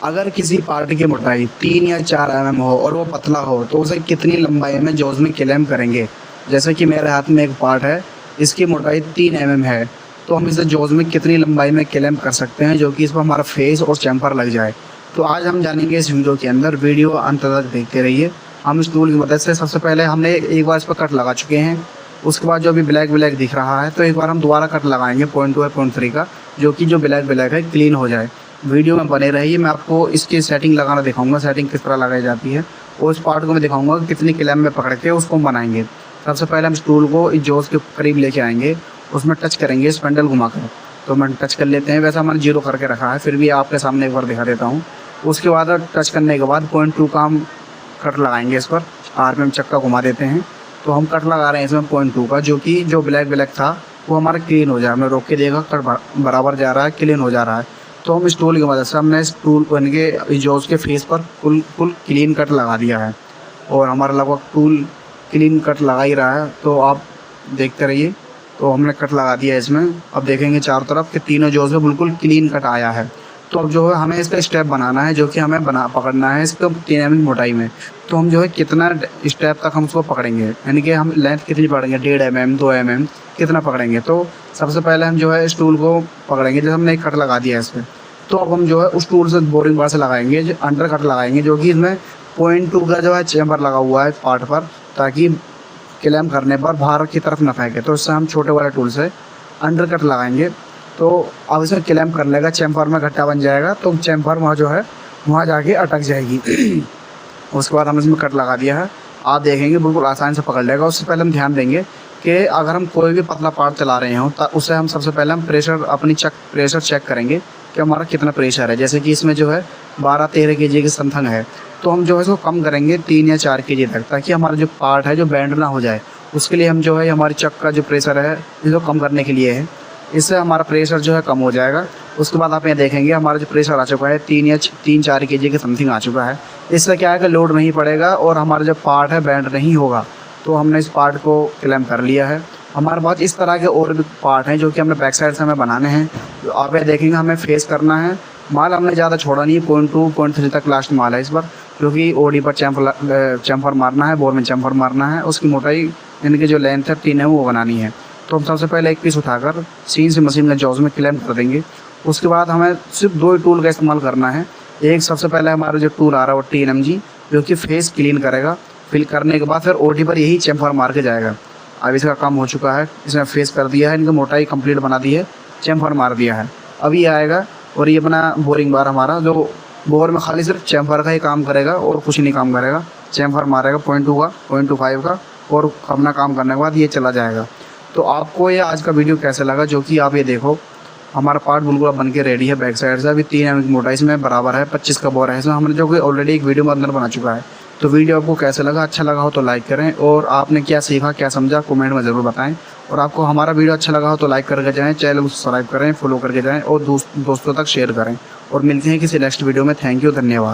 अगर किसी पार्ट की मोटाई 3 या 4 mm हो और वो पतला हो तो उसे कितनी लंबाई में जॉज में क्लेम करेंगे। जैसे कि मेरे हाथ में एक पार्ट है, इसकी मोटाई 3 mm है, तो हम इसे जॉज में कितनी लंबाई में क्लेम कर सकते हैं जो कि इस पर हमारा फेस और चैम्फर लग जाए। तो आज हम जानेंगे इस वीडियो के अंदर, वीडियो अंत तक देखते रहिए। हम इस टूल की मदद से सबसे पहले हमने एक बार इस पर कट लगा चुके हैं, उसके बाद जो अभी ब्लैक ब्लैक दिख रहा है तो एक बार हम दोबारा कट लगाएंगे 0.2 या 0.3 का, जो कि जो ब्लैक ब्लैक है क्लीन हो जाए। वीडियो में बने रहिए, मैं आपको इसकी सेटिंग लगाना दिखाऊंगा, सेटिंग किस तरह लगाई जाती है, और उस पार्ट को मैं दिखाऊंगा कि कितनी क्लैम में पकड़ के उसको हम बनाएंगे। सबसे पहले हम इस टूल को इस जॉज के करीब लेके आएंगे, उसमें टच करेंगे इस पेंडल घुमाकर। तो हम टच कर लेते हैं, वैसे हमने 0 करके रखा है, फिर भी आपके सामने एक बार दिखा देता हूँ। उसके बाद टच करने के बाद 0.2 का हम कट लगाएंगे इस पर, RPM चक्का घुमा देते हैं। तो हम कट लगा रहे हैं इसमें 0.2 का, जो कि जो ब्लैक ब्लैक था वो हमारा क्लीन हो जाए। हमने रोक के देखा, कट बराबर जा रहा है, क्लीन हो जा रहा है। तो हम इस टूल की मदद से हमने इस टूल को इनके जॉज के फेस पर फुल क्लीन कट लगा दिया है, और हमारा लगभग टूल क्लीन कट लगा ही रहा है। तो आप देखते रहिए। तो हमने कट लगा दिया इसमें, अब देखेंगे चारों तरफ कि तीनों जॉज में बिल्कुल क्लीन कट आया है। तो अब जो है हमें इसका स्टेप बनाना है, जो कि हमें पकड़ना है इसको 3 mm मोटाई में। तो हम जो है कितना स्टेप तक हम उसको पकड़ेंगे, यानी कि हम लेंथ कितनी पकड़ेंगे, 1.5 mm 2 mm कितना पकड़ेंगे। तो सबसे पहले हम जो है इस टूल को पकड़ेंगे, जैसे हमने एक कट लगा दिया है इसमें। तो अब हम जो है उस टूल से बोरिंग बार से लगाएंगे, जो अंडर कट लगाएंगे, जो कि इसमें 0.2 का जो है चैम्बर लगा हुआ है पार्ट पर, ताकि क्लैम करने पर बाहर की तरफ न फेंके। तो इससे हम छोटे वाले टूल से अंडर कट लगाएंगे। तो अब इसमें क्लैम कर लेगा, चैम्फर में गट्टा बन जाएगा, तो चैम्फर वहाँ जो है वहाँ जाके अटक जाएगी। उसके बाद हम इसमें कट लगा दिया है, आप देखेंगे बिल्कुल आसानी से पकड़ लेगा। उससे पहले हम ध्यान देंगे कि अगर हम कोई भी पतला पार्ट चला रहे हों तो उससे हम सबसे पहले हम प्रेशर चेक करेंगे कि हमारा कितना प्रेशर है। जैसे कि इसमें जो है 12-13 kg की समथिंग है, तो हम जो है इसको कम करेंगे 3 या 4 kg तक, ताकि हमारा जो पार्ट है जो बैंड ना हो जाए। उसके लिए हम जो है हमारी चक का जो प्रेशर है इसको कम करने के लिए है, इससे हमारा प्रेशर जो है कम हो जाएगा। उसके बाद आप यहाँ देखेंगे हमारा जो प्रेशर आ चुका है 3-4 kg के समथिंग आ चुका है। इससे क्या है कि लोड नहीं पड़ेगा और हमारा जो पार्ट है बैंड नहीं होगा। तो हमने इस पार्ट को क्लैम कर लिया है। हमारे पास इस तरह के और भी पार्ट हैं जो कि हमें बैक साइड से हमें बनाने हैं। तो आप यहाँ देखेंगे हमें फेस करना है। माल हमने ज़्यादा छोड़ा नहीं है, 0.2 0.3 तक लास्ट माल है इस पर, क्योंकि ओडी पर चैम्फर मारना है, बोर में चैम्फर मारना है। उसकी मोटाई इनकी जो लेंथ है 3 है वो बनानी है। तो हम सबसे पहले एक पीस उठाकर CNC मशीन में जॉज में क्लैम कर देंगे। उसके बाद हमें सिर्फ 2 ही टूल का इस्तेमाल करना है। एक सबसे पहले हमारा जो टूल आ रहा है वो TNMG, जो कि फेस क्लीन करेगा। फिल करने के बाद फिर OD पर यही चैम्फर मार के जाएगा। अब इसका काम हो चुका है, इसने फेस कर दिया है, इनकी मोटाई कंप्लीट बना दी है, चैम्फर मार दिया है। अब ये आएगा और ये अपना बोरिंग बार हमारा, जो बोर में खाली सिर्फ चैम्फर का ही काम करेगा और कुछ नहीं काम करेगा। चैम्फर मारेगा 0.2 का 0.25 का, और अपना काम करने के बाद ये चला जाएगा। तो आपको ये आज का वीडियो कैसा लगा, जो कि आप ये देखो हमारा पार्ट बिल्कुल बन के रेडी है बैक साइड से। अभी 3 mm की मोटाई इसमें बराबर है, 25 का बोर है इसमें, हमने जो कि ऑलरेडी एक वीडियो में अंदर बना चुका है। तो वीडियो आपको कैसा लगा, अच्छा लगा हो तो लाइक करें, और आपने क्या सीखा क्या समझा कमेंट में ज़रूर बताएं। और आपको हमारा वीडियो अच्छा लगा हो तो लाइक करके जाएँ, चैनल को सब्सक्राइब करें, फॉलो करके जाएँ, और दोस्तों तक शेयर करें। और मिलते हैं किसी नेक्स्ट वीडियो में। थैंक यू, धन्यवाद।